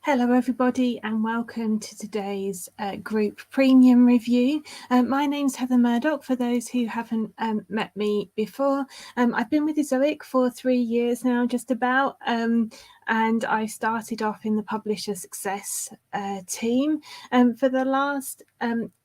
Hello everybody and welcome to today's group premium review. My name's Heather Murdoch, for those who haven't met me before. I've been with Ezoic for 3 years now, just about, and I started off in the publisher success team. For the last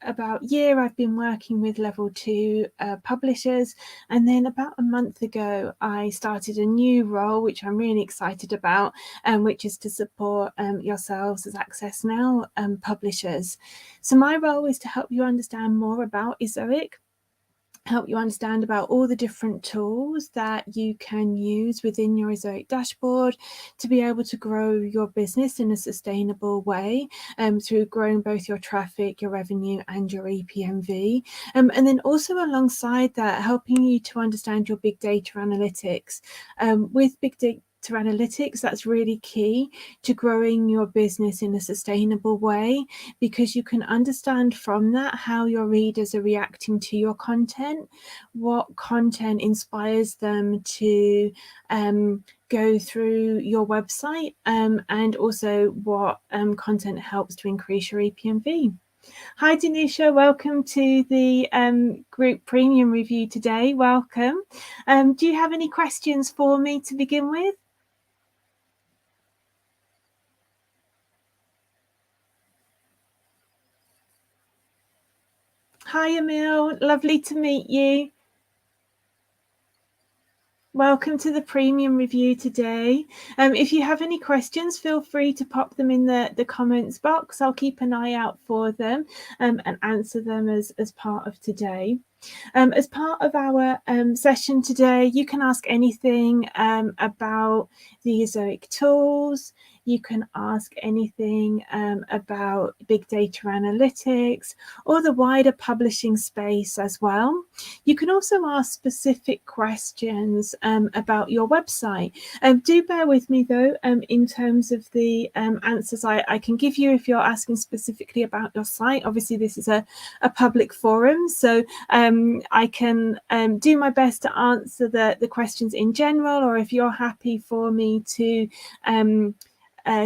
about year, I've been working with level 2 publishers, and then about a month ago I started a new role which I'm really excited about, which is to support yourselves as Access Now publishers. So my role is to help you understand more about Ezoic, help you understand about all the different tools that you can use within your Ezoic dashboard to be able to grow your business in a sustainable way, through growing both your traffic, your revenue and your Epmv. And then also alongside that, helping you to understand your big data analytics. With big data analytics, that's really key to growing your business in a sustainable way, because you can understand from that how your readers are reacting to your content, what content inspires them to go through your website, and also what content helps to increase your Epmv. Hi Danisha, welcome to the group premium review today. Welcome. Do you have any questions for me to begin with? Hi Emil, lovely to meet you. Welcome to the premium review today. If you have any questions, feel free to pop them in the comments box. I'll keep an eye out for them and answer them as part of today. As part of our session today, you can ask anything about the Ezoic tools. You can ask anything about big data analytics or the wider publishing space as well. You can also ask specific questions about your website. Do bear with me though in terms of the answers I can give you if you're asking specifically about your site. Obviously, this is a public forum, so I can do my best to answer the questions in general, or if you're happy for me to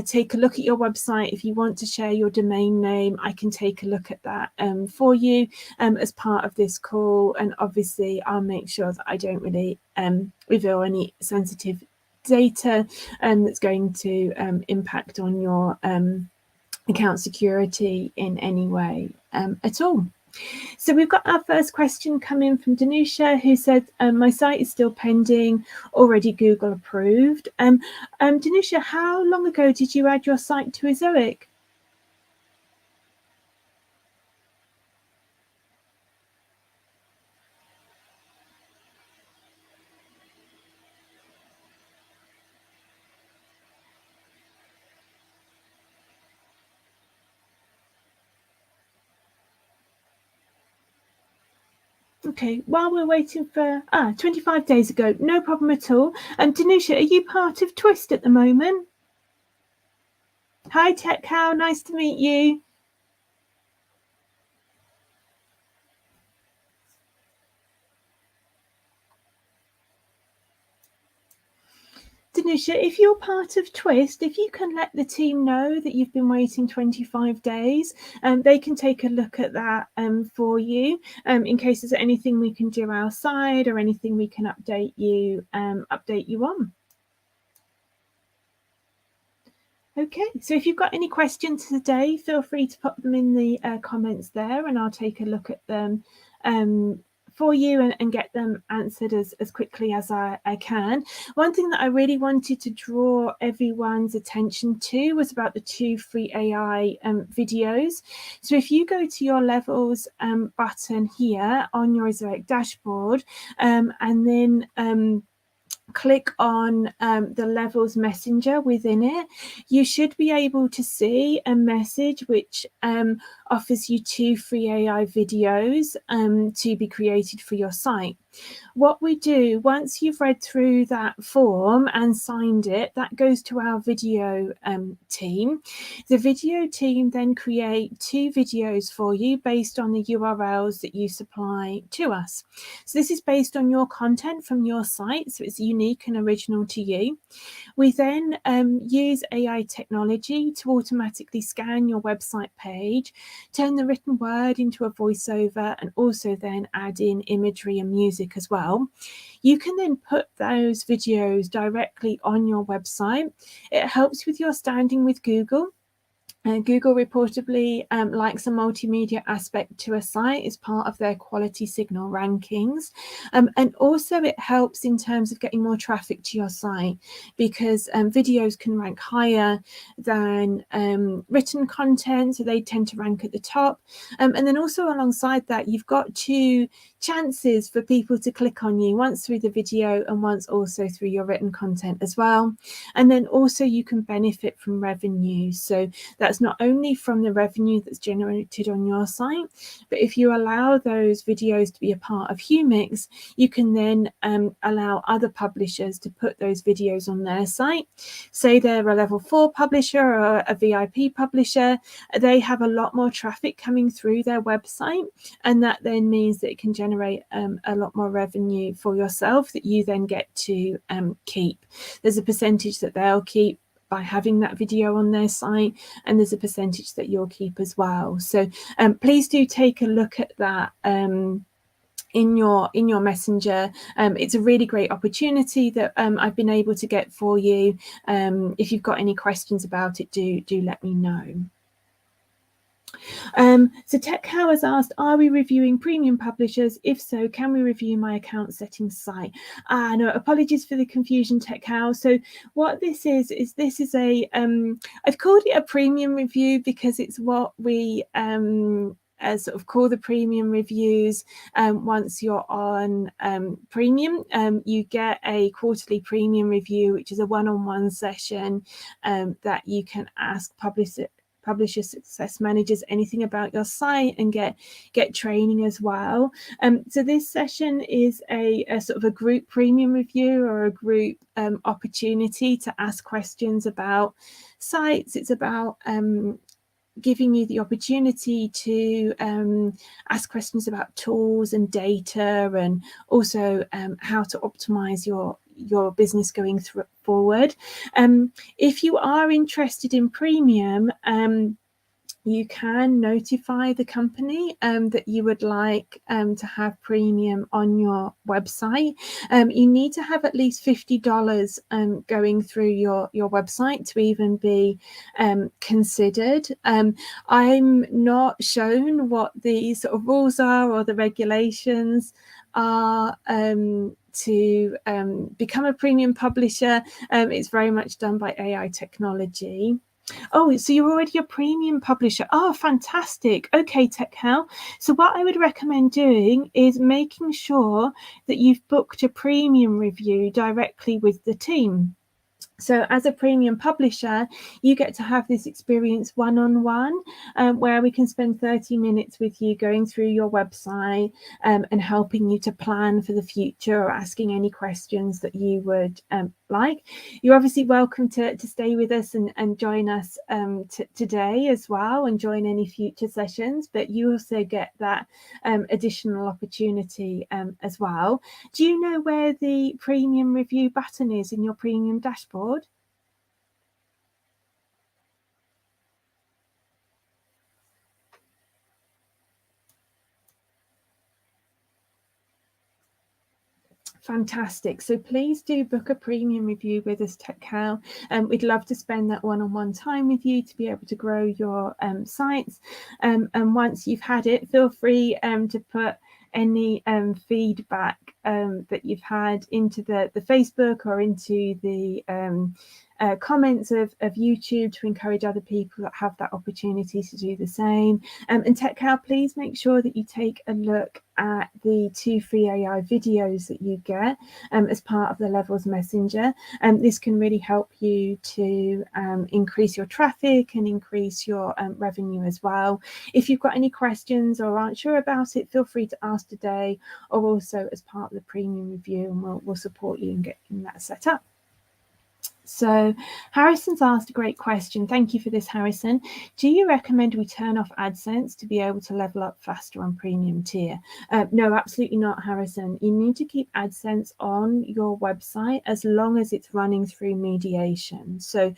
take a look at your website, if you want to share your domain name, I can take a look at that for you as part of this call. And obviously I'll make sure that I don't really reveal any sensitive data that's going to impact on your account security in any way at all. So we've got our first question coming from Danisha, who said, my site is still pending, already Google approved. Danisha, how long ago did you add your site to Ezoic? Okay, while we're waiting for 25 days ago, no problem at all. Danisha, are you part of Twist at the moment? Hi Tech Cow, nice to meet you. Danisha, if you're part of Twist, if you can let the team know that you've been waiting 25 days, they can take a look at that for you, in case there's anything we can do our side or anything we can update you on. Okay, so if you've got any questions today, feel free to pop them in the comments there, and I'll take a look at them for you and get them answered as quickly as I can. One thing that I really wanted to draw everyone's attention to was about the 2 free AI videos. So if you go to your levels button here on your Ezoic dashboard, and then click on the levels messenger within it, you should be able to see a message which offers you 2 free AI videos to be created for your site. What we do, once you've read through that form and signed it, that goes to our video team. The video team then create 2 videos for you based on the URLs that you supply to us. So this is based on your content from your site, so it's unique and original to you. We then use AI technology to automatically scan your website page, turn the written word into a voiceover, and also then add in imagery and music as well. You can then put those videos directly on your website. It helps with your standing with Google. Google reportedly likes a multimedia aspect to a site as part of their quality signal rankings. And also it helps in terms of getting more traffic to your site, because videos can rank higher than written content, so they tend to rank at the top. And then also alongside that, you've got 2 chances for people to click on you, once through the video and once also through your written content as well. And then also you can benefit from revenue. So that's not only from the revenue that's generated on your site, but if you allow those videos to be a part of Humix, you can then allow other publishers to put those videos on their site. Say they're a level 4 publisher or a VIP publisher, they have a lot more traffic coming through their website, and that then means that it can generate a lot more revenue for yourself that you then get to keep. There's a percentage that they'll keep by having that video on their site, and there's a percentage that you'll keep as well. So please do take a look at that in your messenger. It's a really great opportunity that I've been able to get for you. If you've got any questions about it, do let me know. So Tech Cow has asked, are we reviewing premium publishers? If so, can we review my account settings site? No, apologies for the confusion, Tech Cow. So what this is a I've called it a premium review because it's what we sort of call the premium reviews. Once you're on premium, you get a quarterly premium review, which is a one-on-one session that you can ask publisher success managers anything about your site and get training as well. So this session is a sort of a group premium review or a group opportunity to ask questions about sites. It's about giving you the opportunity to ask questions about tools and data, and also how to optimize your business going forward. If you are interested in premium, you can notify the company that you would like to have premium on your website. You need to have at least $50 going through your website to even be considered. I'm not shown what the sort of rules are or the regulations are to become a premium publisher. It's very much done by AI technology. Oh, so you're already a premium publisher. Oh, fantastic. Okay, Tech Cow. So what I would recommend doing is making sure that you've booked a premium review directly with the team. So as a premium publisher, you get to have this experience one-on-one, where we can spend 30 minutes with you going through your website and helping you to plan for the future or asking any questions that you would like. You're obviously welcome to stay with us and join us today as well, and join any future sessions, but you also get that additional opportunity as well. Do you know where the premium review button is in your premium dashboard? Fantastic. So please do book a premium review with us, Tech Cow. We'd love to spend that one-on-one time with you to be able to grow your sites. And once you've had it, feel free to put any feedback that you've had into the Facebook or into the comments of YouTube to encourage other people that have that opportunity to do the same. And Tech Cow, please make sure that you take a look at the 2 free AI videos that you get as part of the Levels Messenger. This can really help you to increase your traffic and increase your revenue as well. If you've got any questions or aren't sure about it, feel free to ask today, or also as part of the premium review, and we'll support you in getting that set up. So Harrison's asked a great question. Thank you for this, Harrison. Do you recommend we turn off Adsense to be able to level up faster on premium tier? No, absolutely not, Harrison. You need to keep Adsense on your website as long as it's running through mediation. So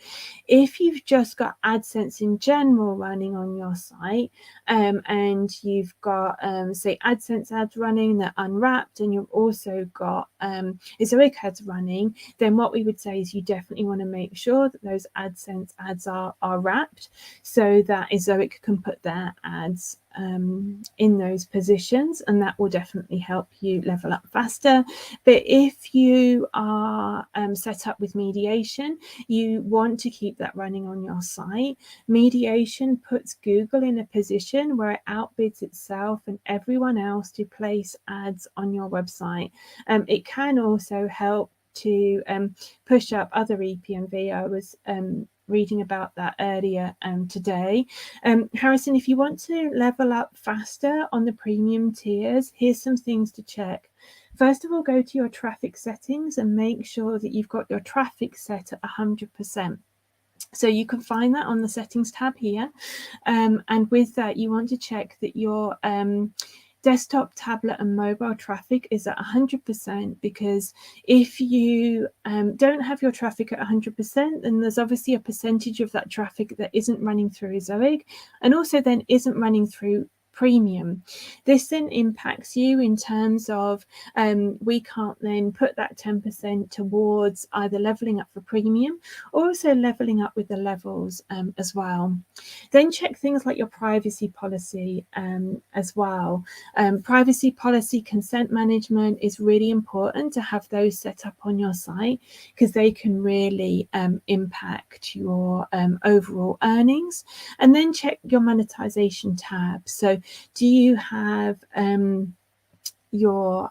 if you've just got Adsense in general running on your site, and you've got, say, Adsense ads running that are unwrapped, and you've also got Ezoic ads running, then what we would say is you definitely want to make sure that those Adsense ads are wrapped, so that Ezoic can put their ads in those positions, and that will definitely help you level up faster. But if you are set up with mediation, you want to keep that running on your site. Mediation puts Google in a position where it outbids itself and everyone else to place ads on your website. It can also help to push up other Epmv. I was reading about that earlier today. Harrison, if you want to level up faster on the premium tiers, here's some things to check. First of all, go to your traffic settings and make sure that you've got your traffic set at 100%. So you can find that on the settings tab here. And with that, you want to check that your desktop, tablet and mobile traffic is at 100%, because if you don't have your traffic at 100%, then there's obviously a percentage of that traffic that isn't running through Ezoic, and also then isn't running through premium. This then impacts you in terms of we can't then put that 10% towards either leveling up for premium or also leveling up with the levels as well. Then check things like your privacy policy as well. Privacy policy, consent management is really important to have those set up on your site, because they can really impact your overall earnings. And then check your monetization tab. So do you have your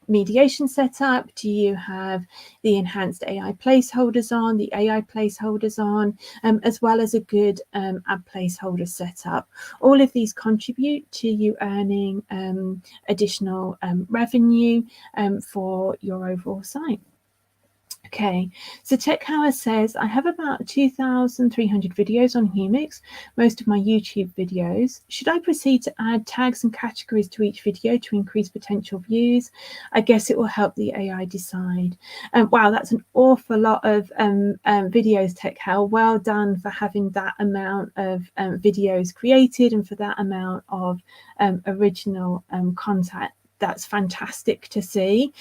mediation set up? Do you have the enhanced AI placeholders on, the AI placeholders on, as well as a good ad placeholder setup? All of these contribute to you earning additional revenue for your overall site. Okay, so TechHour says, I have about 2,300 videos on Humix, most of my YouTube videos. Should I proceed to add tags and categories to each video to increase potential views? I guess it will help the AI decide. Wow, that's an awful lot of videos, TechHour. Well done for having that amount of videos created and for that amount of original content. That's fantastic to see.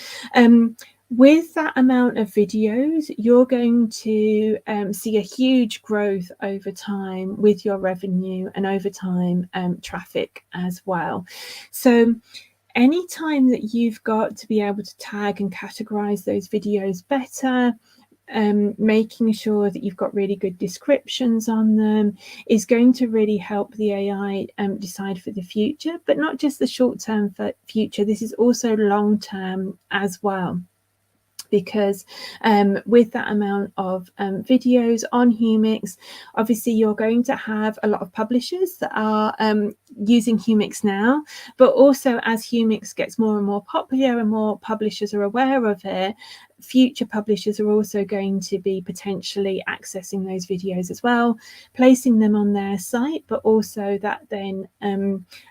With that amount of videos, you're going to see a huge growth over time with your revenue and over time traffic as well. So anytime that you've got to be able to tag and categorize those videos better, making sure that you've got really good descriptions on them is going to really help the AI decide for the future, but not just the short-term future. This is also long-term as well, because with that amount of videos on Humix, obviously you're going to have a lot of publishers that are using Humix now, but also as Humix gets more and more popular and more publishers are aware of it, future publishers are also going to be potentially accessing those videos as well, placing them on their site, but also that then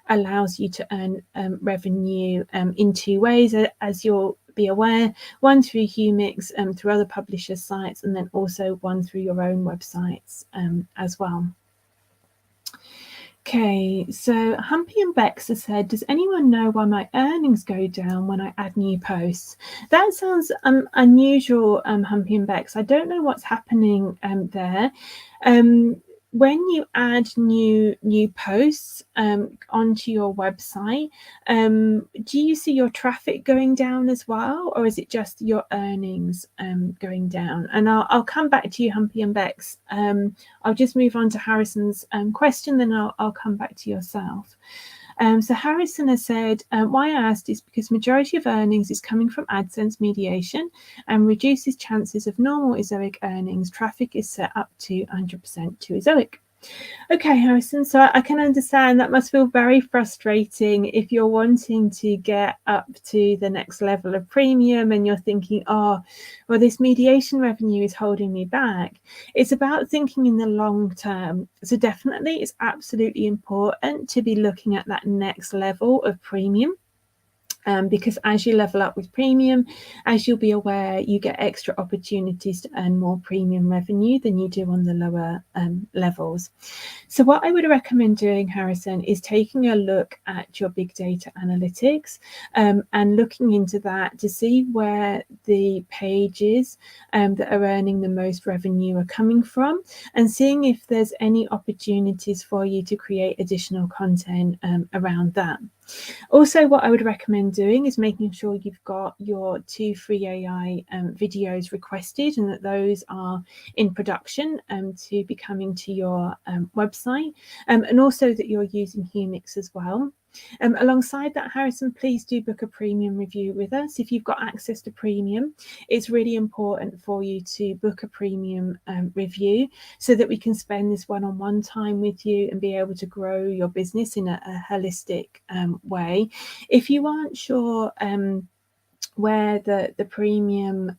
allows you to earn revenue in two ways, as you'll be aware, one through Humix, through other publishers' sites, and then also one through your own websites as well. Okay, so Humpy and Bex has said, does anyone know why my earnings go down when I add new posts? That sounds unusual, Humpy and Bex. I don't know what's happening there. when you add new posts onto your website, do you see your traffic going down as well, or is it just your earnings going down? And I'll come back to you, Humpy and Bex. I'll just move on to Harrison's question, then I'll come back to yourself. So Harrison has said, why I asked is because majority of earnings is coming from Adsense mediation and reduces chances of normal Ezoic earnings. Traffic is set up to 100% to Ezoic. Okay, Harrison, so I can understand that must feel very frustrating if you're wanting to get up to the next level of premium and you're thinking, oh, well, this mediation revenue is holding me back. It's about thinking in the long term. So definitely it's absolutely important to be looking at that next level of premium. Because as you level up with premium, as you'll be aware, you get extra opportunities to earn more premium revenue than you do on the lower levels. So what I would recommend doing, Harrison, is taking a look at your big data analytics and looking into that to see where the pages that are earning the most revenue are coming from, and seeing if there's any opportunities for you to create additional content around that. Also, what I would recommend doing is making sure you've got your 2 free AI videos requested and that those are in production to be coming to your website, and also that you're using Humix as well. Alongside that, Harrison, please do book a premium review with us. If you've got access to premium, it's really important for you to book a premium review so that we can spend this one-on-one time with you and be able to grow your business in a holistic way. If you aren't sure where the premium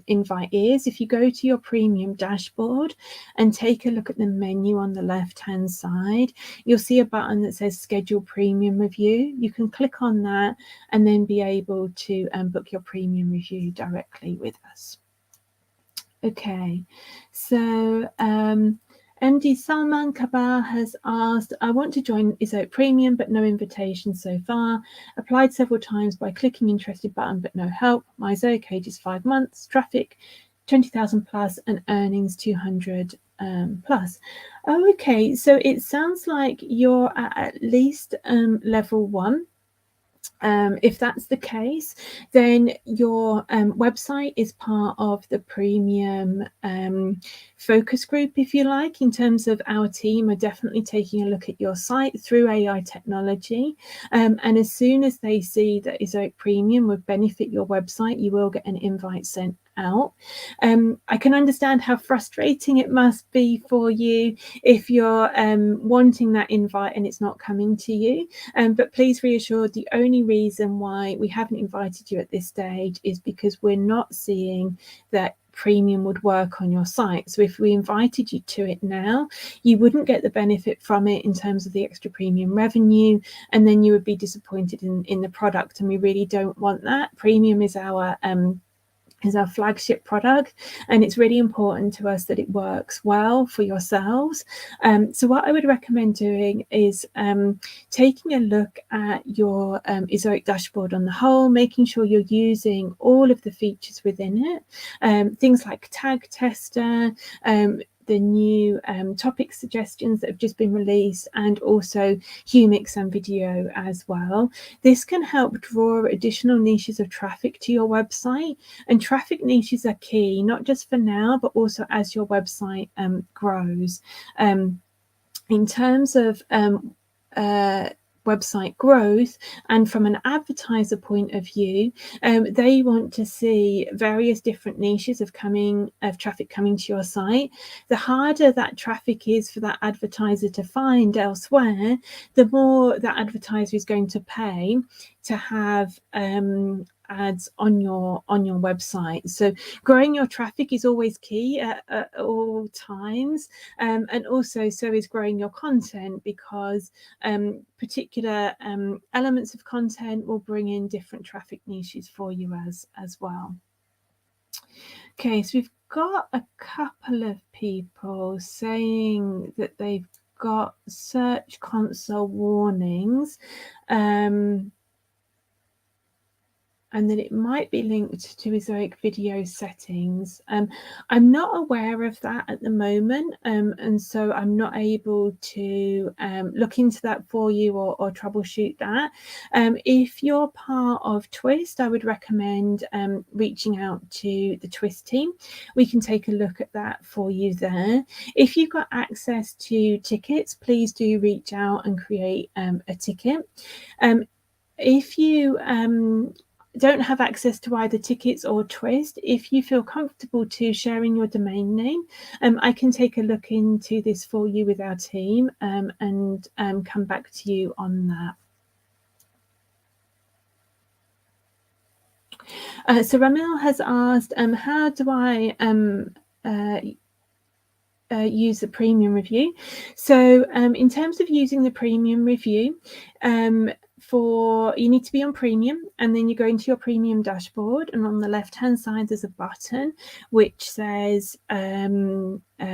invite is, if you go to your premium dashboard and take a look at the menu on the left hand side, you'll see a button that says schedule premium review. You can click on that and then be able to book your premium review directly with us. Okay, so MD Salman Kabar has asked, I want to join Ezoic Premium, but no invitation so far. Applied several times by clicking interested button, but no help. My Ezoic age is 5 months, traffic 20,000 plus, and earnings 200 plus. Oh, okay, so it sounds like you're at least level 1. If that's the case, then your website is part of the premium focus group, if you like, in terms of our team are definitely taking a look at your site through AI technology. And as soon as they see that Ezoic Premium would benefit your website, you will get an invite sent out. I can understand how frustrating it must be for you if you're wanting that invite and it's not coming to you. But please reassure, the only reason why we haven't invited you at this stage is because we're not seeing that premium would work on your site. So if we invited you to it now, you wouldn't get the benefit from it in terms of the extra premium revenue, and then you would be disappointed in the product, and we really don't want that. Premium is our flagship product, and it's really important to us that it works well for yourselves. So what I would recommend doing is taking a look at your Ezoic dashboard on the whole, making sure you're using all of the features within it, things like tag tester, the new topic suggestions that have just been released, and also Humix and video as well. This can help draw additional niches of traffic to your website, and traffic niches are key, not just for now, but also as your website grows. In terms of website growth, and from an advertiser point of view, they want to see various different niches of traffic coming to your site. The harder that traffic is for that advertiser to find elsewhere, the more that advertiser is going to pay to have ads on your website. So growing your traffic is always key at all times, and also so is growing your content, because particular elements of content will bring in different traffic niches for you as well. Okay, so we've got a couple of people saying that they've got Search Console warnings. and then it might be linked to Ezoic video settings. I'm not aware of that at the moment, and so I'm not able to look into that for you or troubleshoot that. If you're part of Twist, I would recommend reaching out to the Twist team. We can take a look at that for you there. If you've got access to tickets, please do reach out and create a ticket. If you don't have access to either tickets or Twist, if you feel comfortable to sharing your domain name, I can take a look into this for you with our team and come back to you on that. So Ramil has asked, how do I use the premium review? So in terms of using the premium review, you need to be on premium, and then you go into your premium dashboard, and on the left hand side there's a button which says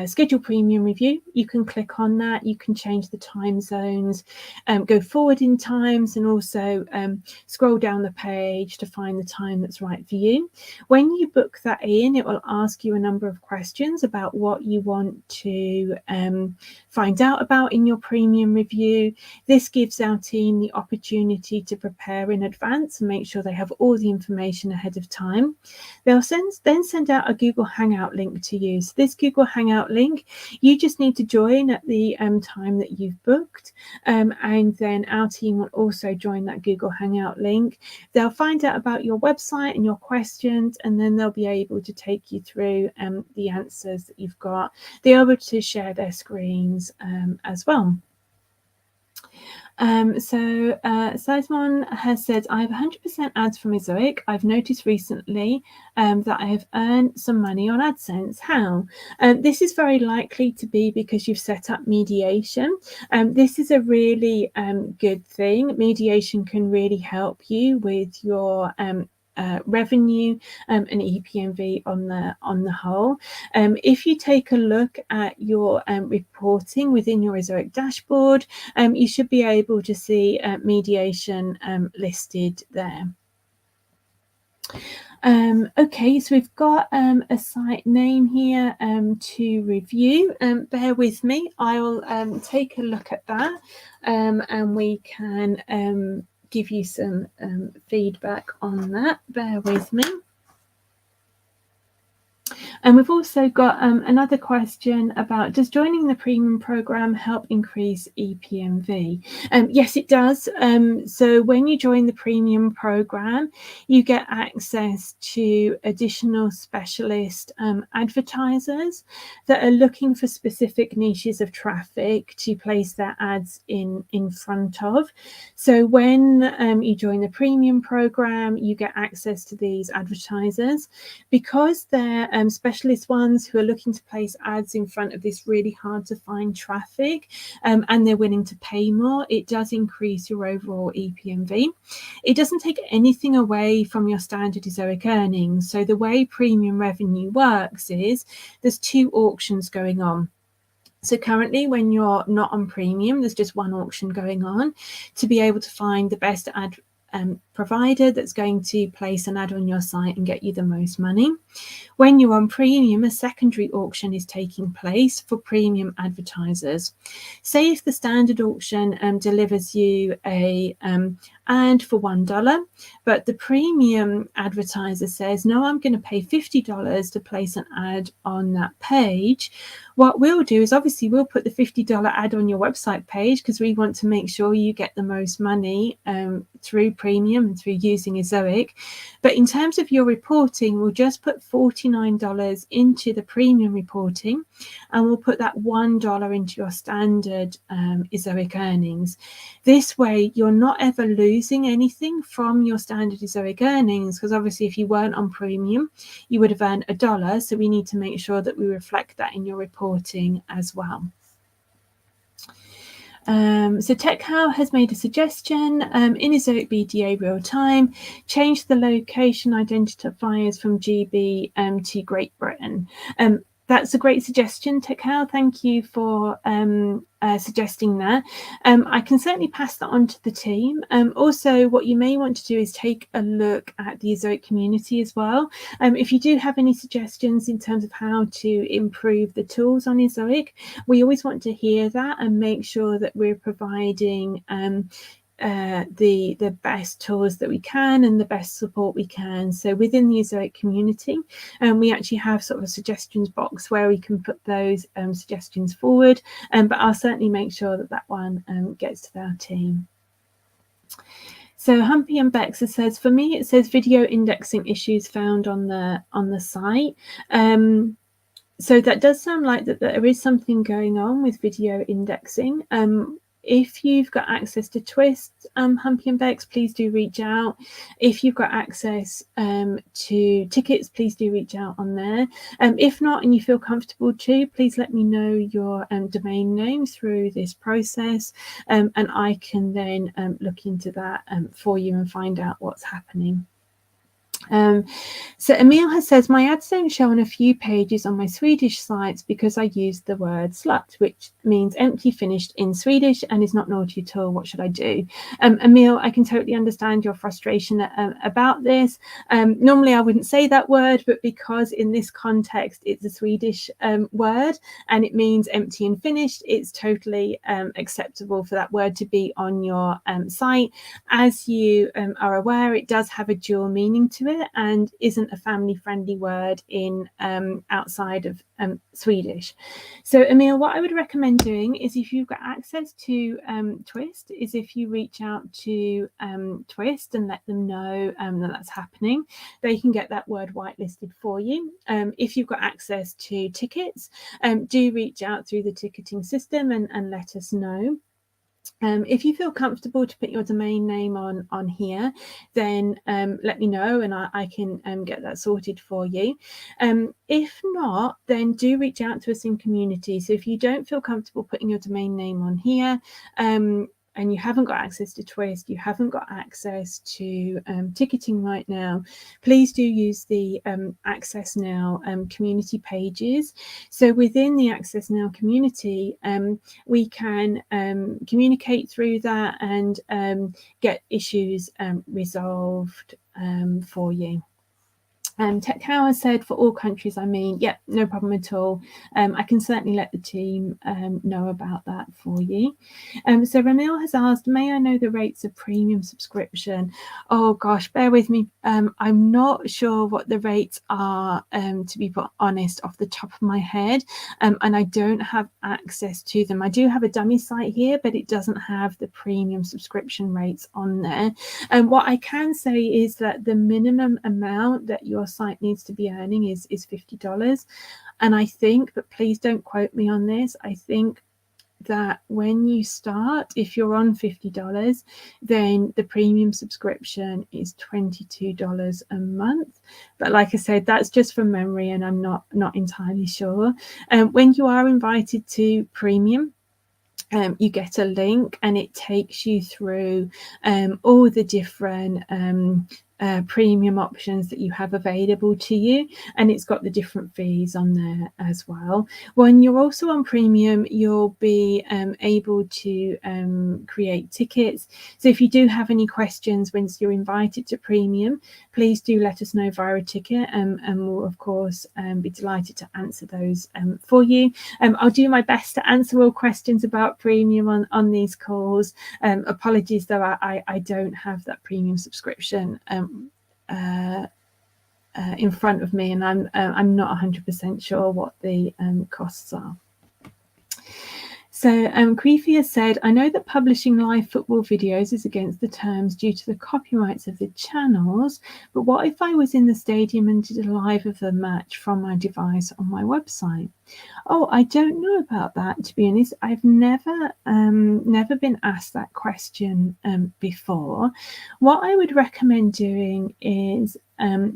schedule premium review. You can click on that, you can change the time zones, go forward in times, and also scroll down the page to find the time that's right for you. When you book that in, it will ask you a number of questions about what you want to find out about in your premium review. This gives our team the opportunity to prepare in advance and make sure they have all the information ahead of time. They'll then send out a Google Hangout link to you. So this Google Hangout link, you just need to join at the time that you've booked, and then our team will also join that Google Hangout link. They'll find out about your website and your questions, and then they'll be able to take you through the answers that you've got. They're able to share their screens as well. Sizemon has said, I have 100% ads from Ezoic. I've noticed recently that I have earned some money on Adsense. How? This is very likely to be because you've set up mediation. This is a really good thing. Mediation can really help you with your revenue and Epmv on the whole. If you take a look at your reporting within your Ezoic dashboard, you should be able to see mediation listed there. Okay, so we've got a site name here to review. Bear with me, I'll take a look at that and we can give you some feedback on that. Bear with me. And we've also got another question about, does joining the premium program help increase Epmv? Yes, it does. So when you join the premium program, you get access to additional specialist advertisers that are looking for specific niches of traffic to place their ads in front of. So when you join the premium program, you get access to these advertisers because they're specialist ones who are looking to place ads in front of this really hard to find traffic, and they're willing to pay more. It does increase your overall Epmv. It doesn't take anything away from your standard Ezoic earnings. So the way premium revenue works is there's two auctions going on. So currently, when you're not on premium, there's just one auction going on to be able to find the best ad provider that's going to place an ad on your site and get you the most money. When you're on premium, a secondary auction is taking place for premium advertisers. Say if the standard auction delivers you a ad for $1, but the premium advertiser says, no, I'm going to pay $50 to place an ad on that page. What we'll do is obviously we'll put the $50 ad on your website page because we want to make sure you get the most money through premium and through using Ezoic. But in terms of your reporting, we'll just put $49 into the premium reporting, and we'll put that $1 into your standard Ezoic earnings. This way, you're not ever losing anything from your standard Ezoic earnings, because obviously if you weren't on premium, you would have earned $1. So we need to make sure that we reflect that in your reporting as well. So TechHow has made a suggestion in Ezoic BDA real time, change the location identifiers from GB to Great Britain. That's a great suggestion, Tekal. Thank you for suggesting that. I can certainly pass that on to the team. Also, what you may want to do is take a look at the Ezoic community as well. If you do have any suggestions in terms of how to improve the tools on Ezoic, we always want to hear that and make sure that we're providing the best tools that we can and the best support we can. So within the Ezoic community, we actually have sort of a suggestions box where we can put those suggestions forward, but I'll certainly make sure that that one gets to our team. So Humpy and Bex says, for me, it says video indexing issues found on the site. So that does sound like that there is something going on with video indexing. If you've got access to Twist, Humpy and Bex, please do reach out. If you've got access to tickets, please do reach out on there. If not, and you feel comfortable to, please let me know your domain name through this process, and I can then look into that for you and find out what's happening. So Emil has says, my ads don't show on a few pages on my Swedish sites because I used the word slut, which means empty finished in Swedish and is not naughty at all. What should I do? Emil, I can totally understand your frustration about this. Normally I wouldn't say that word, but because in this context it's a Swedish word and it means empty and finished, it's totally acceptable for that word to be on your site. As you are aware, it does have a dual meaning to it and isn't a family-friendly word in outside of Swedish. So Emil, what I would recommend doing is, if you've got access to Twist, is if you reach out to Twist and let them know that that's happening, they can get that word whitelisted for you. If you've got access to tickets, do reach out through the ticketing system and let us know. If you feel comfortable to put your domain name on here, then let me know and I can get that sorted for you. If not, then do reach out to us in community. So if you don't feel comfortable putting your domain name on here, and you haven't got access to Twist, you haven't got access to ticketing right now, please do use the Access Now community pages. So within the Access Now community, we can communicate through that and get issues resolved for you. Tech Tower said, for all countries, I mean, yeah, no problem at all. I can certainly let the team know about that for you. So Ramil has asked, may I know the rates of premium subscription? Oh gosh, bear with me. I'm not sure what the rates are, to be honest, off the top of my head, and I don't have access to them. I do have a dummy site here, but it doesn't have the premium subscription rates on there. And what I can say is that the minimum amount that your site needs to be earning is $50. And I think, but please don't quote me on this, I think that when you start, if you're on $50, then the premium subscription is $22 a month. But like I said, that's just from memory and I'm not entirely sure. When you are invited to premium, you get a link and it takes you through all the different premium options that you have available to you, and it's got the different fees on there as well. When you're also on premium, you'll be able to create tickets. So if you do have any questions once you're invited to premium, please do let us know via a ticket, and we'll of course be delighted to answer those for you. I'll do my best to answer all questions about premium on these calls. Apologies though, I don't have that premium subscription in front of me, and I'm not 100% sure what the costs are. So Creefy has said, I know that publishing live football videos is against the terms due to the copyrights of the channels, but what if I was in the stadium and did a live of the match from my device on my website? Oh, I don't know about that, to be honest. I've never been asked that question before. What I would recommend doing is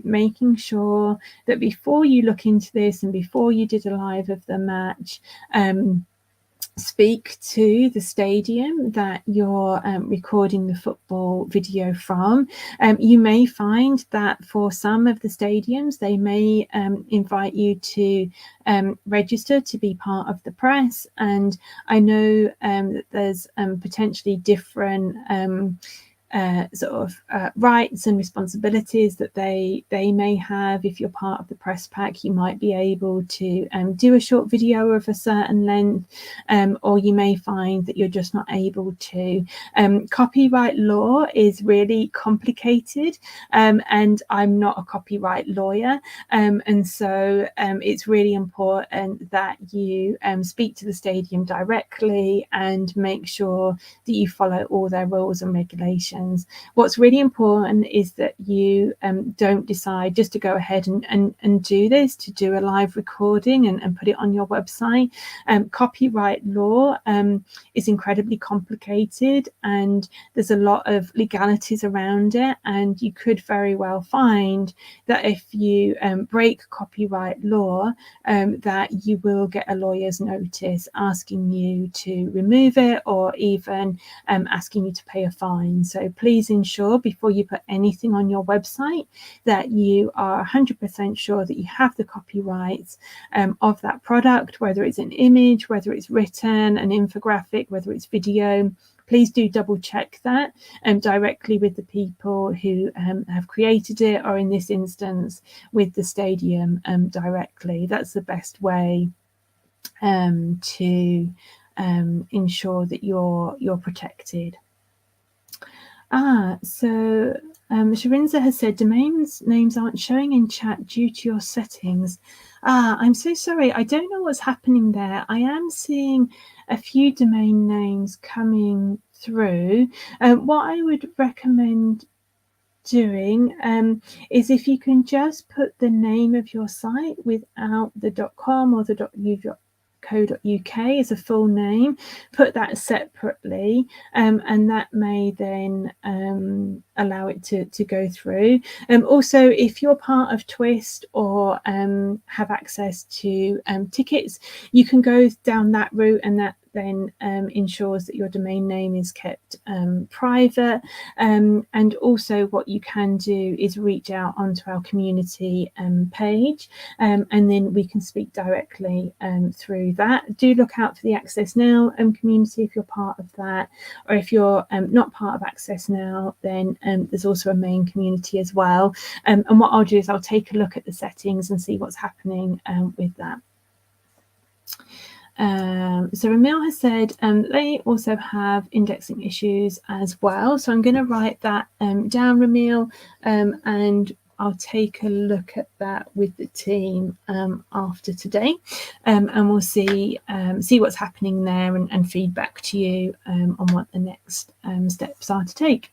making sure that before you look into this and before you did a live of the match, speak to the stadium that you're recording the football video from. You may find that for some of the stadiums, they may invite you to register to be part of the press. And I know that there's potentially different rights and responsibilities that they may have. If you're part of the press pack, you might be able to do a short video of a certain length, or you may find that you're just not able to. Copyright law is really complicated, and I'm not a copyright lawyer, and so it's really important that you speak to the stadium directly and make sure that you follow all their rules and regulations. What's really important is that you don't decide just to go ahead and do this, to do a live recording and put it on your website. Copyright law is incredibly complicated, and there's a lot of legalities around it, and you could very well find that if you break copyright law, that you will get a lawyer's notice asking you to remove it, or even asking you to pay a fine. So please ensure before you put anything on your website that you are 100% sure that you have the copyrights of that product, whether it's an image, whether it's written, an infographic, whether it's video. Please do double check that directly with the people who have created it, or in this instance with the stadium directly. That's the best way to ensure that you're protected. So Sharinza has said domains names aren't showing in chat due to your settings. I'm so sorry. I don't know what's happening there. I am seeing a few domain names coming through. What I would recommend doing is if you can just put the name of your site without the .com or the .co.uk as a full name, put that separately, and that may then allow it to go through. Also, if you're part of Twist or have access to tickets, you can go down that route, and that then ensures that your domain name is kept private. And also what you can do is reach out onto our community page, and then we can speak directly through that. Do look out for the Access Now community if you're part of that, or if you're not part of Access Now, then there's also a main community as well. And what I'll do is I'll take a look at the settings and see what's happening with that. So Ramil has said they also have indexing issues as well. So I'm going to write that down, Ramil, and I'll take a look at that with the team after today, and we'll see what's happening there and feedback to you on what the next steps are to take.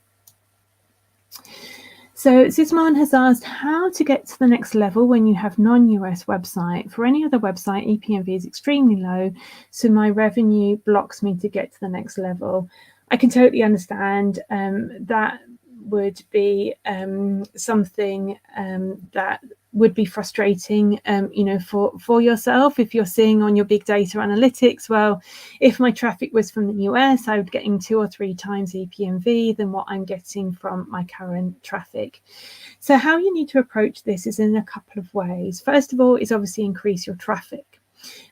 So Sisman has asked how to get to the next level when you have non-US website. For any other website, Epmv is extremely low, so my revenue blocks me to get to the next level. I can totally understand that would be something that would be frustrating, for yourself. If you're seeing on your big data analytics, well, if my traffic was from the US, I would getting 2 or 3 times Epmv than what I'm getting from my current traffic. So how you need to approach this is in a couple of ways. First of all is obviously increase your traffic,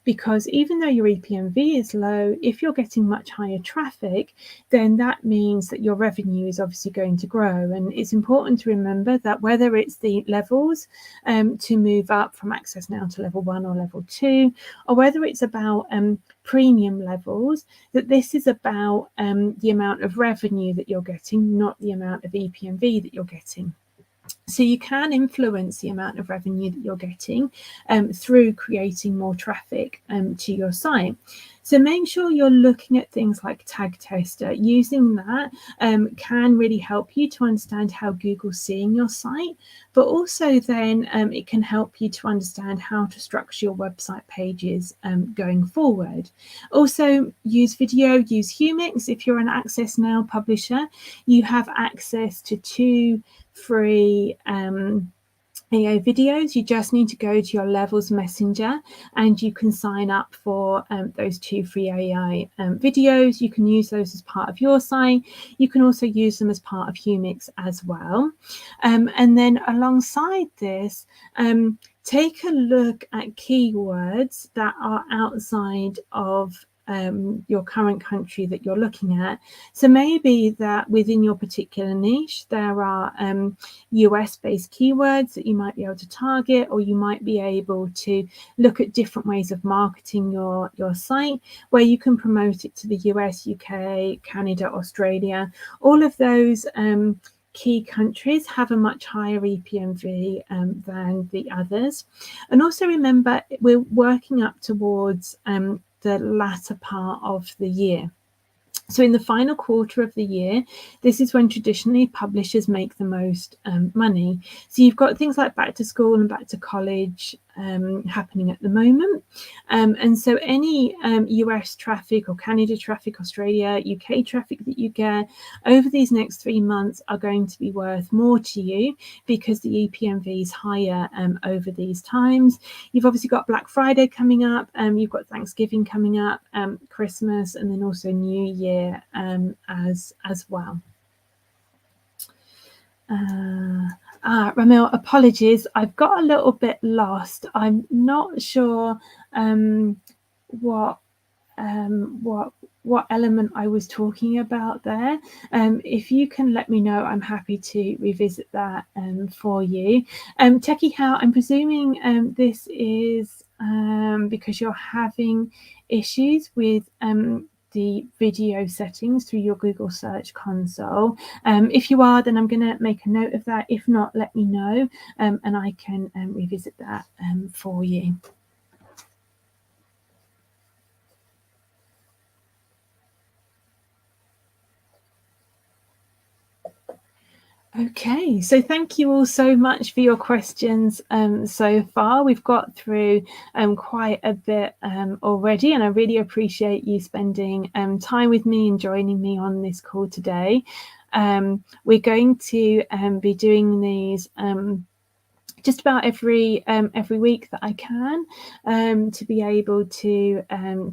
because even though your Epmv is low, if you're getting much higher traffic, then that means that your revenue is obviously going to grow. And it's important to remember that whether it's the levels to move up from Access Now to level 1 or level 2, or whether it's about premium levels, that this is about the amount of revenue that you're getting, not the amount of Epmv that you're getting. So you can influence the amount of revenue that you're getting through creating more traffic to your site. So make sure you're looking at things like Tag Tester. Using that can really help you to understand how Google's seeing your site, but also then it can help you to understand how to structure your website pages going forward. Also use video, use Humix. If you're an Access Now publisher, you have access to 2 free AO videos, you just need to go to your Levels Messenger and you can sign up for those 2 free AI videos. You can use those as part of your site. You can also use them as part of Humix as well. And then alongside this, take a look at keywords that are outside of your current country that you're looking at. So maybe that within your particular niche, there are US-based keywords that you might be able to target, or you might be able to look at different ways of marketing your site where you can promote it to the US, UK, Canada, Australia. All of those key countries have a much higher EPMV than the others. And also remember, we're working up towards the latter part of the year. So in the final quarter of the year, this is when traditionally publishers make the most money. So you've got things like back to school and back to college happening at the moment. And so any US traffic or Canada traffic, Australia, UK traffic that you get over these next 3 months are going to be worth more to you because the EPMV is higher over these times. You've obviously got Black Friday coming up, you've got Thanksgiving coming up, Christmas, and then also New Year as well. Ramil, apologies, I've got a little bit lost. I'm not sure what element I was talking about there. If you can let me know, I'm happy to revisit that for you. Techie How, I'm presuming this is because you're having issues with the video settings through your Google Search Console. If you are, then I'm going to make a note of that. If not, let me know and I can revisit that for you. Okay, so thank you all so much for your questions so far. We've got through quite a bit already, and I really appreciate you spending time with me and joining me on this call today. We're going to be doing these just about every week that I can to be able to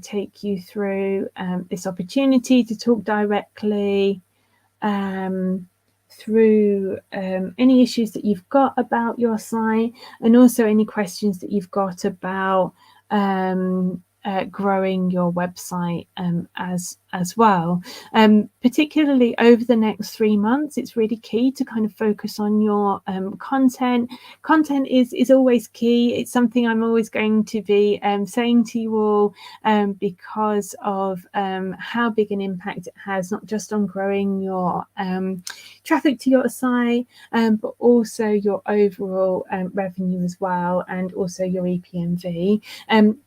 take you through this opportunity to talk directly through any issues that you've got about your site, and also any questions that you've got about growing your website as well. Particularly over the next 3 months, it's really key to kind of focus on your content. Content is always key. It's something I'm always going to be saying to you all because of how big an impact it has, not just on growing your traffic to your site, but also your overall revenue as well, and also your EPMV.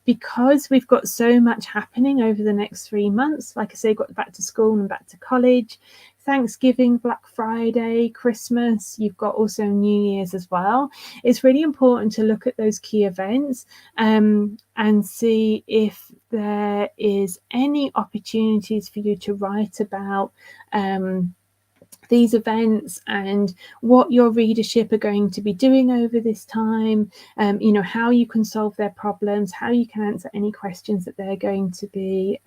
Because we've got so much happening over the next 3 months, like I say, got back to school and back to college, Thanksgiving, Black Friday, Christmas, you've got also New Year's as well. It's really important to look at those key events and see if there is any opportunities for you to write about these events and what your readership are going to be doing over this time, you know, how you can solve their problems, how you can answer any questions that they're going to be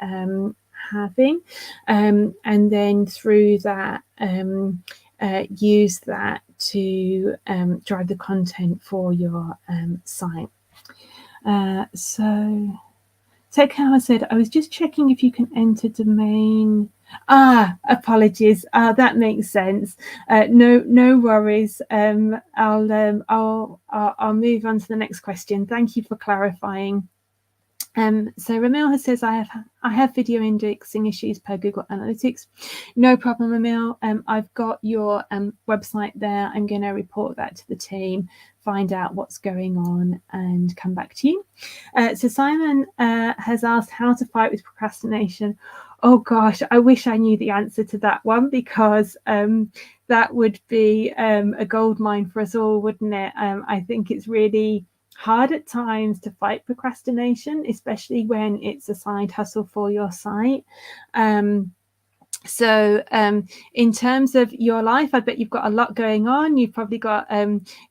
having, and then through that use that to drive the content for your site. So Tech How said, I was just checking if you can enter domain. Apologies. That makes sense. No worries. I'll move on to the next question. Thank you for clarifying. So Ramil says, I have video indexing issues per Google Analytics. No problem, Ramil. I've got your website there. I'm going to report that to the team, find out what's going on, and come back to you. So Simon has asked how to fight with procrastination. Oh gosh, I wish I knew the answer to that one, because that would be a gold mine for us all, wouldn't it? I think it's really hard at times to fight procrastination, especially when it's a side hustle for your site. So in terms of your life, I bet you've got a lot going on. You've probably got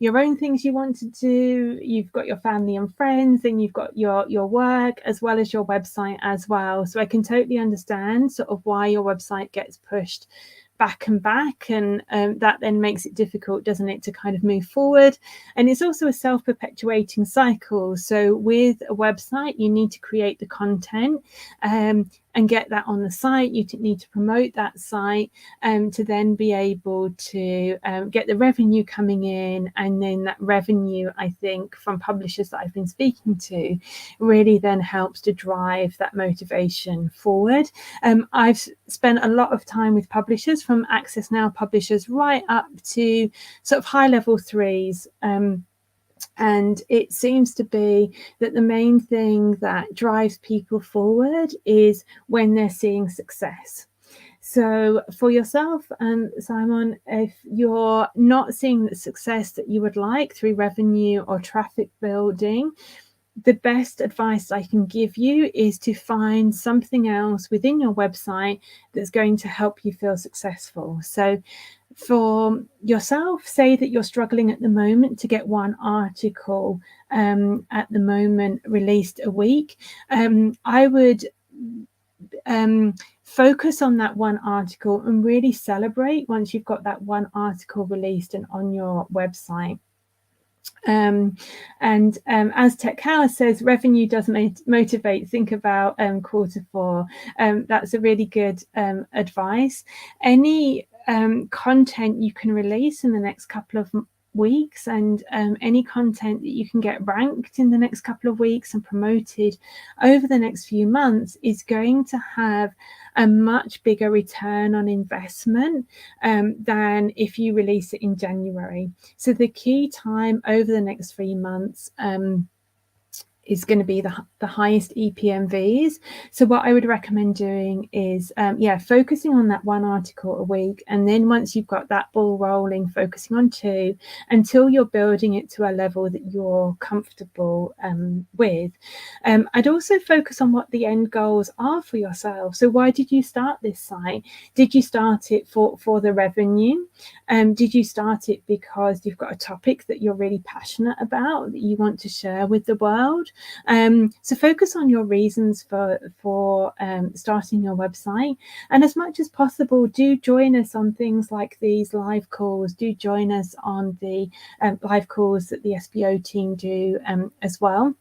your own things you want to do. You've got your family and friends, and you've got your work as well as your website as well. So I can totally understand sort of why your website gets pushed back and back, and that then makes it difficult, doesn't it, to kind of move forward. And it's also a self-perpetuating cycle. So with a website, you need to create the content and get that on the site. You need to promote that site to then be able to get the revenue coming in. And then that revenue, I think, from publishers that I've been speaking to, really then helps to drive that motivation forward. I've spent a lot of time with publishers, from Access Now publishers right up to sort of high level threes. And it seems to be that the main thing that drives people forward is when they're seeing success. So for yourself, Simon, if you're not seeing the success that you would like through revenue or traffic building, the best advice I can give you is to find something else within your website that's going to help you feel successful. So for yourself, say that you're struggling at the moment to get one article at the moment released a week. I would focus on that one article and really celebrate once you've got that one article released and on your website. As Tech House says, revenue does motivate. Think about Q4. That's a really good advice. Any content you can release in the next couple of weeks, and any content that you can get ranked in the next couple of weeks and promoted over the next few months is going to have a much bigger return on investment than if you release it in January. So the key time over the next 3 months is going to be the highest Epmvs. So what I would recommend doing is focusing on that one article a week, and then once you've got that ball rolling, focusing on 2 until you're building it to a level that you're comfortable with. I'd also focus on what the end goals are for yourself. So why did you start this site? Did you start it for the revenue? Did you start it because you've got a topic that you're really passionate about that you want to share with the world? So focus on your reasons for starting your website, and as much as possible, do join us on things like these live calls. Do join us on the live calls that the SBO team do as well.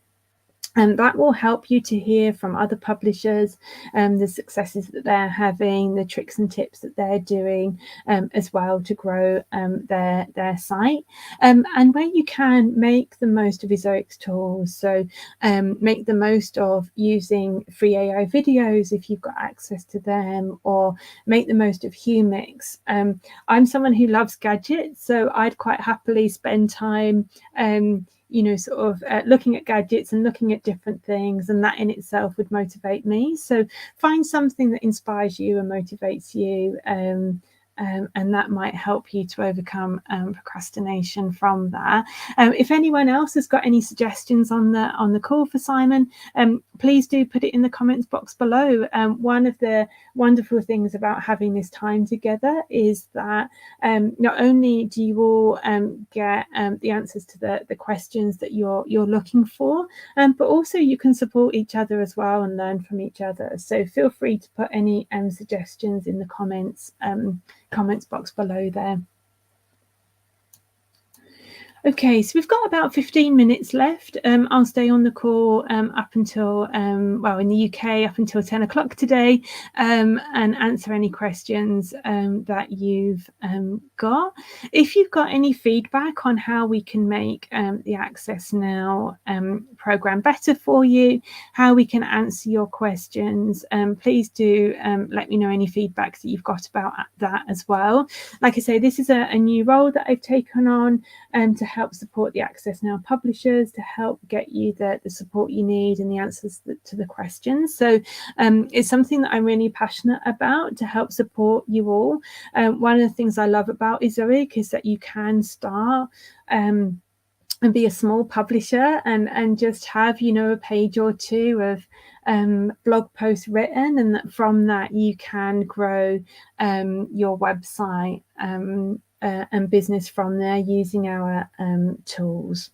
And that will help you to hear from other publishers, the successes that they're having, the tricks and tips that they're doing as well to grow their site. And where you can, make the most of Ezoic's tools. So make the most of using free AI videos if you've got access to them, or make the most of Humix. I'm someone who loves gadgets, so I'd quite happily spend time looking at gadgets and looking at different things, and that in itself would motivate me. So find something that inspires you and motivates you, and that might help you to overcome procrastination from that. If anyone else has got any suggestions on the call for Simon, please do put it in the comments box below. One of the wonderful things about having this time together is that not only do you all get the answers to the questions that you're looking for, but also you can support each other as well and learn from each other. So feel free to put any suggestions in the comments box below there. Okay, so we've got about 15 minutes left. I'll stay on the call up until, in the UK, up until 10 o'clock today, and answer any questions that you've got. If you've got any feedback on how we can make the Access Now program better for you, how we can answer your questions, please do let me know any feedback that you've got about that as well. Like I say, this is a new role that I've taken on to help support the Access Now publishers, to help get you the support you need and the answers to the questions. So it's something that I'm really passionate about, to help support you all. One of the things I love about Ezoic is that you can start and be a small publisher and just have, a page or two of blog posts written, and that from that you can grow your website and business from there using our tools.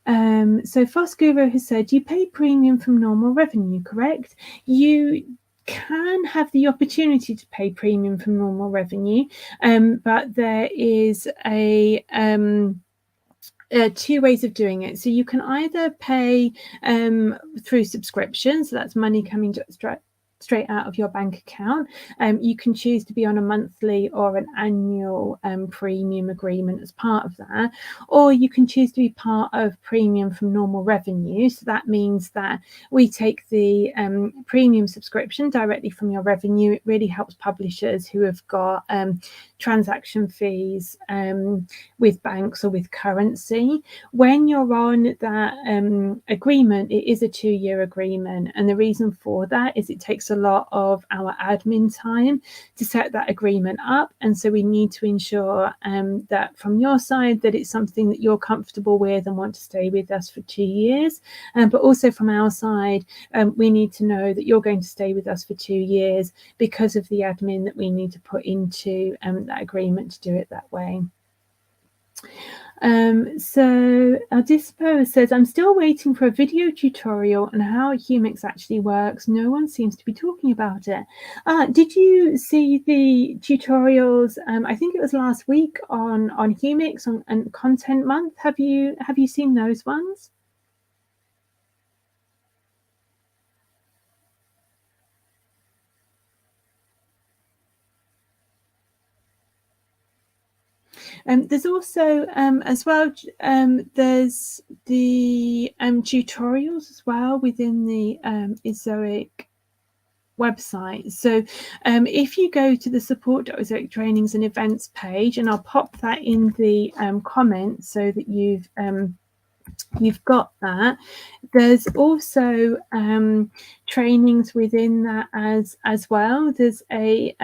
So Foss Guru has said, you pay premium from normal revenue, correct? You can have the opportunity to pay premium from normal revenue, but there is two ways of doing it. So you can either pay through subscription, so that's money coming straight out of your bank account. You can choose to be on a monthly or an annual premium agreement as part of that, or you can choose to be part of premium from normal revenue. So that means that we take the premium subscription directly from your revenue. It really helps publishers who have got transaction fees with banks or with currency. When you're on that agreement, it is a 2-year agreement, and the reason for that is it takes a lot of our admin time to set that agreement up, and so we need to ensure that from your side that it's something that you're comfortable with and want to stay with us for 2 years, but also from our side we need to know that you're going to stay with us for 2 years because of the admin that we need to put into that agreement to do it that way. So Aldispo says, I'm still waiting for a video tutorial on how Humix actually works. No one seems to be talking about it. Did you see the tutorials? I think it was last week on Humix and Content Month. Have you seen those ones? There's also as well there's the tutorials as well within the Ezoic website. So if you go to the support.ezoic trainings and events page, and I'll pop that in the comments so that you've got that. There's also trainings within that as well. There's a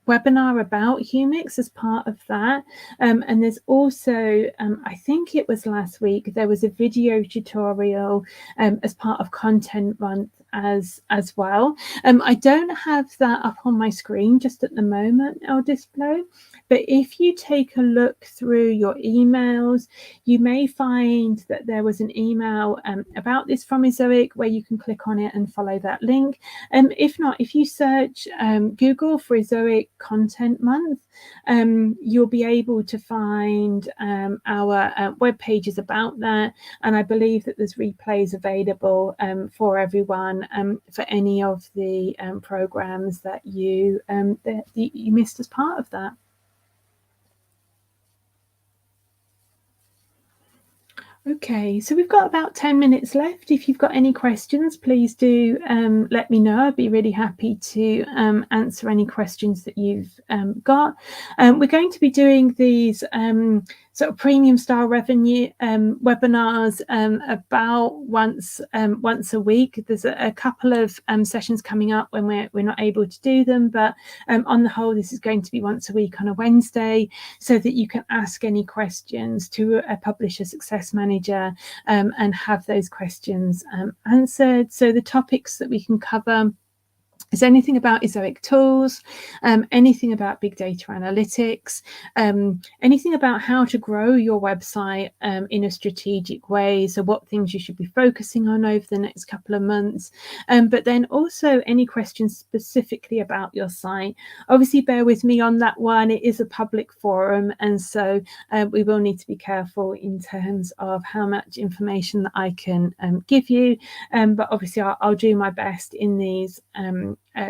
webinar about Humix as part of that, and there's also I think it was last week there was a video tutorial as part of Content Month as well. I don't have that up on my screen just at the moment, I'll display, but if you take a look through your emails, you may find that there was an email about this from Ezoic where you can click on it and follow that link. If not, if you search Google for Ezoic Content Month, you'll be able to find our web pages about that, and I believe that there's replays available for everyone for any of the programs that you missed as part of that. Okay, so we've got about 10 minutes left. If you've got any questions, please do let me know. I'd be really happy to answer any questions that you've got. We're going to be doing these sort of premium style revenue webinars about once a week. There's a couple of sessions coming up when we're not able to do them, but on the whole, this is going to be once a week on a Wednesday, so that you can ask any questions to a publisher success manager and have those questions answered. So the topics that we can cover is anything about Ezoic tools, anything about big data analytics, anything about how to grow your website in a strategic way, so what things you should be focusing on over the next couple of months, but then also any questions specifically about your site. Obviously, bear with me on that one. It is a public forum, and so we will need to be careful in terms of how much information that I can give you, but obviously I'll do my best in these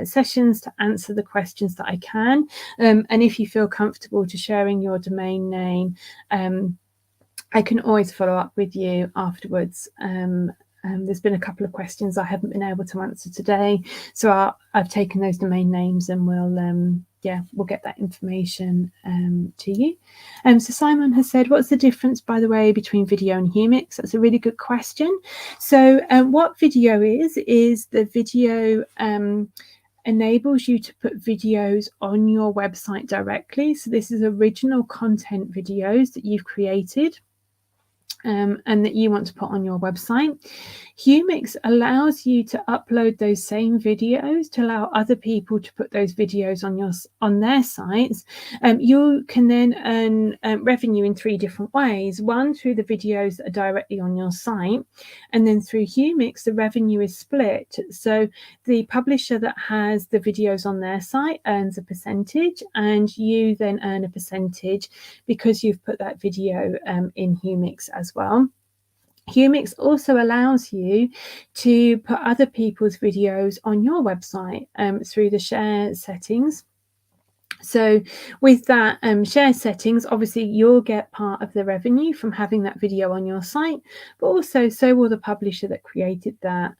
sessions to answer the questions that I can, and if you feel comfortable to sharing your domain name, I can always follow up with you afterwards. There's been a couple of questions I haven't been able to answer today, so I've taken those domain names and we'll get that information to you. So Simon has said, what's the difference, by the way, between video and Humix? That's a really good question. So what video is the video enables you to put videos on your website directly. So this is original content videos that you've created. and that you want to put on your website. Humix allows you to upload those same videos to allow other people to put those videos on their sites. You can then earn revenue in 3 different ways. One, through the videos that are directly on your site, and then through Humix, the revenue is split. So the publisher that has the videos on their site earns a percentage, and you then earn a percentage because you've put that video in Humix as well. Humix also allows you to put other people's videos on your website through the share settings. So with that share settings, obviously you'll get part of the revenue from having that video on your site, but also so will the publisher that created that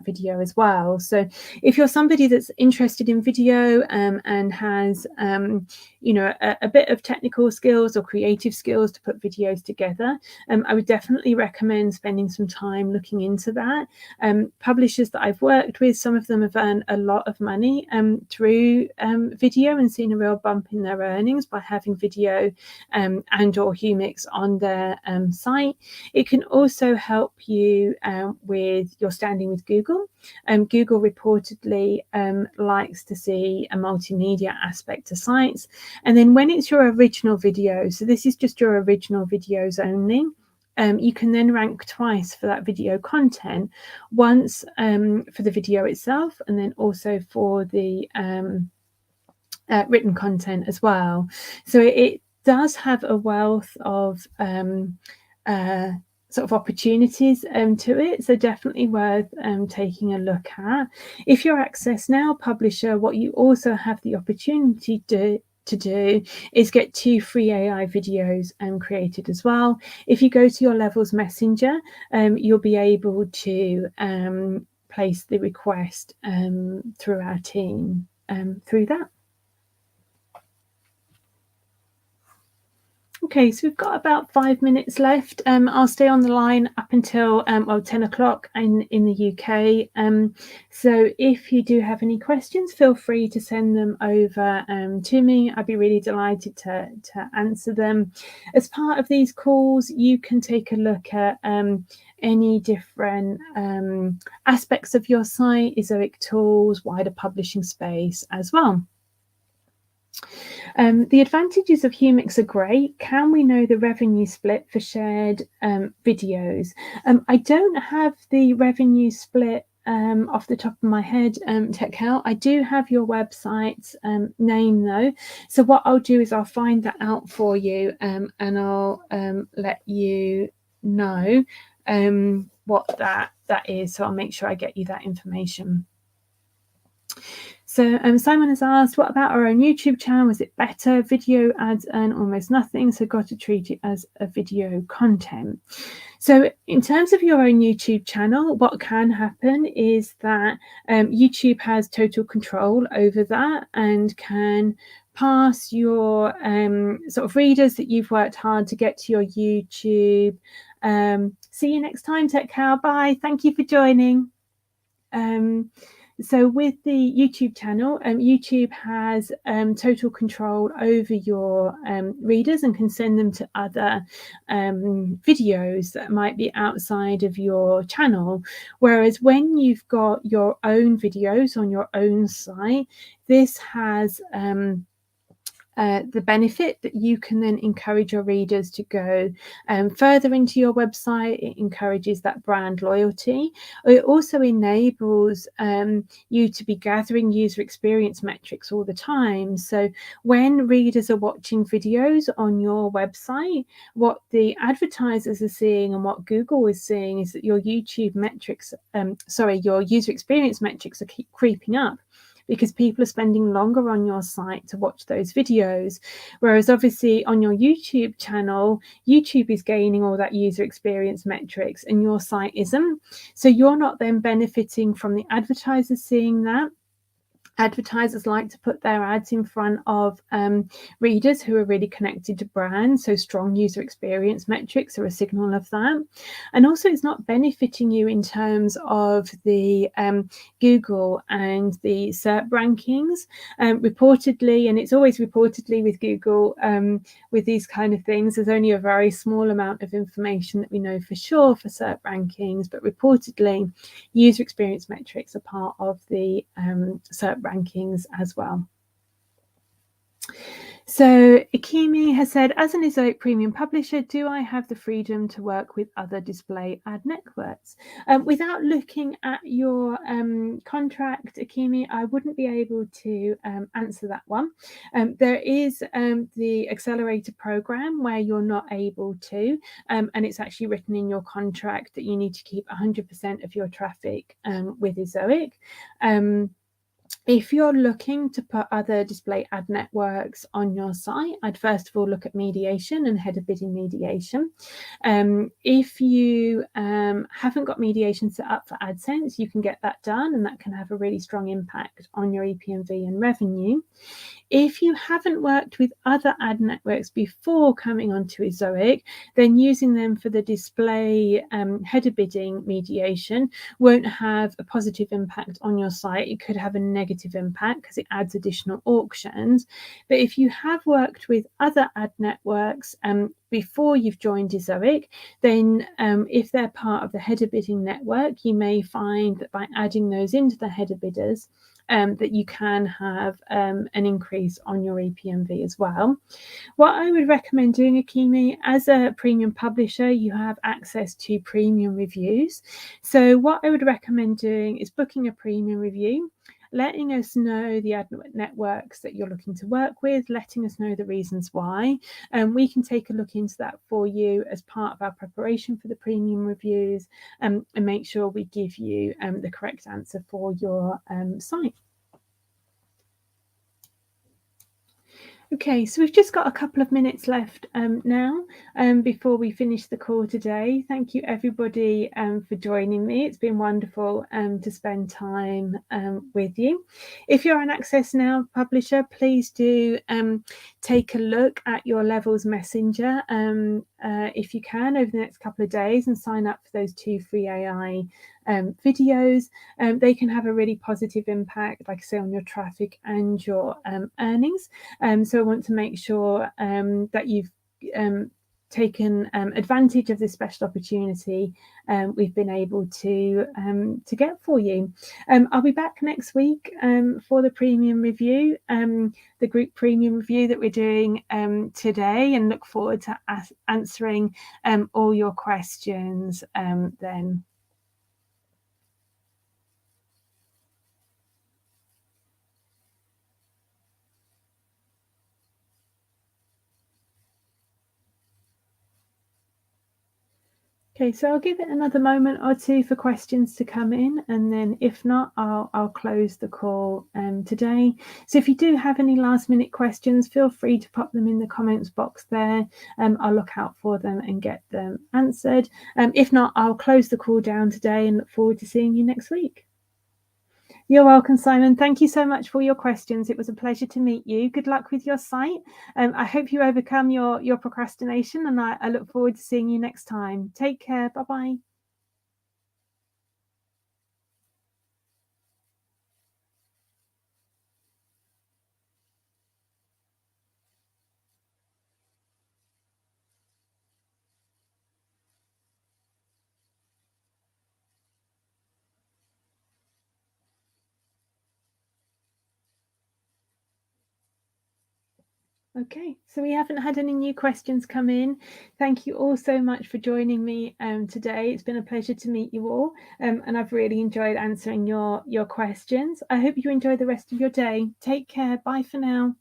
video as well. So if you're somebody that's interested in video and has a bit of technical skills or creative skills to put videos together, I would definitely recommend spending some time looking into that. Publishers that I've worked with, some of them have earned a lot of money through video and seen a real bump in their earnings by having video and or Humix on their site. It can also help you with your standing with Google. Google reportedly likes to see a multimedia aspect to sites. And then when it's your original video, so this is just your original videos only, you can then rank twice for that video content, once for the video itself and then also for the written content as well. So it does have a wealth of sort of opportunities to it, so definitely worth taking a look at. If you're Access Now publisher, what you also have the opportunity to do is get 2 free AI videos created as well. If you go to your Levels Messenger, you'll be able to place the request through our team through that. Okay, so we've got about 5 minutes left. I'll stay on the line up until 10 o'clock in the UK. So if you do have any questions, feel free to send them over to me. I'd be really delighted to answer them. As part of these calls, you can take a look at any different aspects of your site, Ezoic tools, wider publishing space as well. The advantages of Humix are great. Can we know the revenue split for shared videos? I don't have the revenue split off the top of my head, TechHelp. I do have your website's name though. So what I'll do is I'll find that out for you and I'll let you know what that is. So I'll make sure I get you that information. So Simon has asked, what about our own YouTube channel? Is it better? Video ads earn almost nothing, so got to treat it as a video content. So in terms of your own YouTube channel, what can happen is that YouTube has total control over that and can pass your sort of readers that you've worked hard to get to your YouTube. See you next time, Tech Cow. Bye. Thank you for joining. So with the YouTube channel, YouTube has total control over your readers and can send them to other videos that might be outside of your channel. Whereas when you've got your own videos on your own site, this has the benefit that you can then encourage your readers to go further into your website. It encourages that brand loyalty. It also enables you to be gathering user experience metrics all the time. So when readers are watching videos on your website, what the advertisers are seeing and what Google is seeing is that your YouTube metrics, your user experience metrics are creeping up, because people are spending longer on your site to watch those videos. Whereas obviously on your YouTube channel, YouTube is gaining all that user experience metrics and your site isn't. So you're not then benefiting from the advertisers seeing that. Advertisers like to put their ads in front of readers who are really connected to brands, so strong user experience metrics are a signal of that. And also it's not benefiting you in terms of the Google and the SERP rankings. Reportedly, and it's always reportedly with Google, with these kind of things, there's only a very small amount of information that we know for sure for SERP rankings, but reportedly user experience metrics are part of the SERP rankings as well. So Akimi has said, as an Ezoic premium publisher, do I have the freedom to work with other display ad networks? Without looking at your contract, Akimi, I wouldn't be able to answer that one. There is the accelerator program where you're not able to, and it's actually written in your contract that you need to keep 100% of your traffic with Ezoic. If you're looking to put other display ad networks on your site, I'd first of all look at mediation and header bidding mediation. If you haven't got mediation set up for Adsense, you can get that done, and that can have a really strong impact on your Epmv and revenue. If you haven't worked with other ad networks before coming onto Ezoic, then using them for the display header bidding mediation won't have a positive impact on your site. It could have a negative impact because it adds additional auctions. But if you have worked with other ad networks before you've joined Ezoic, then if they're part of the header bidding network, you may find that by adding those into the header bidders, that you can have an increase on your Epmv as well. What I would recommend doing, Akimi, as a premium publisher, you have access to premium reviews. So what I would recommend doing is booking a premium review, letting us know the ad networks that you're looking to work with, letting us know the reasons why, and we can take a look into that for you as part of our preparation for the premium reviews, and make sure we give you the correct answer for your site. Okay, so we've just got a couple of minutes left now before we finish the call today. Thank you everybody for joining me. It's been wonderful to spend time with you. If you're an Access Now publisher, please do take a look at your Levels Messenger if you can over the next couple of days, and sign up for those 2 free AI videos. They can have a really positive impact, like I say, on your traffic and your earnings. So I want to make sure that you've taken advantage of this special opportunity we've been able to get for you. I'll be back next week for the premium review, the group premium review that we're doing today, and look forward to answering all your questions then. Okay, so I'll give it another moment or two for questions to come in, and then if not, I'll close the call today. So if you do have any last minute questions, feel free to pop them in the comments box there. I'll look out for them and get them answered. If not, I'll close the call down today and look forward to seeing you next week. You're welcome, Simon. Thank you so much for your questions. It was a pleasure to meet you. Good luck with your site. I hope you overcome your procrastination, and I look forward to seeing you next time. Take care. Bye-bye. Okay, so we haven't had any new questions come in. Thank you all so much for joining me today. It's been a pleasure to meet you all, and I've really enjoyed answering your questions. I hope you enjoy the rest of your day. Take care. Bye for now.